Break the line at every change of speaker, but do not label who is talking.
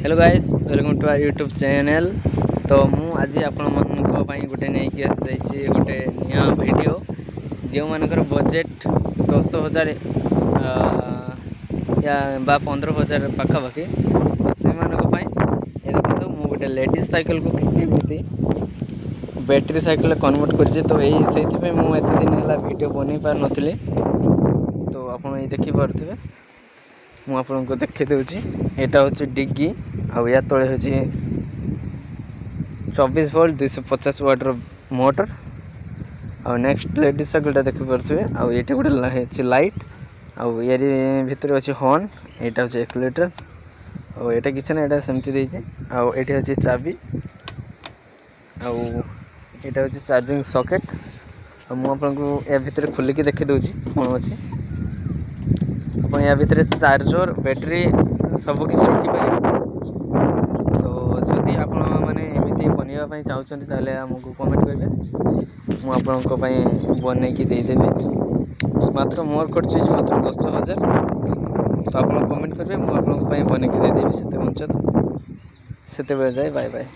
Hello guys, welcome to our YouTube channel. तो मु आज आपण गोटे नहीं गोटे नया वीडियो जो मानकर बजेट 10,000 या 15,000 पाखापाखि तो से देखो मु गोटे लेडीज साइकिल को केमी बैटेरी साइकिल कन्वर्ट कर तो यही मुझे दिन है वीडियो बन पार नी तो आप देखिपे मुझे देखी दूसरी यहाँ हूँ डिग्गी या तले हूँ 24 वोल्ट 250 वाटर मोटर आ नेक्स्ट लेडीज साइकिल देखिपे आए गोटे लाइट आउ या भितर अच्छे हॉर्न यहाँ हूँ एक्सीलेटर और यहाँ किसी ना यहाँ सेमती आउ ये हूँ चाबी आउ यहाँ हूँ चार्जिंग सॉकेट मुझे या भितर खोलिकी देखी दूसरी कौन अच्छी आप या भितर चार्जर बैटेरी सबकि रखिपारे। तो जदि आप एमती बनवाई चाहते आमको कमेंट करेंगे मुझे बनई देदेवी मात्र मोर खर्च मात्र 10,000 तो आप कमेंट करेंगे मुझे बनई देदेवी से जाए बाय बाय।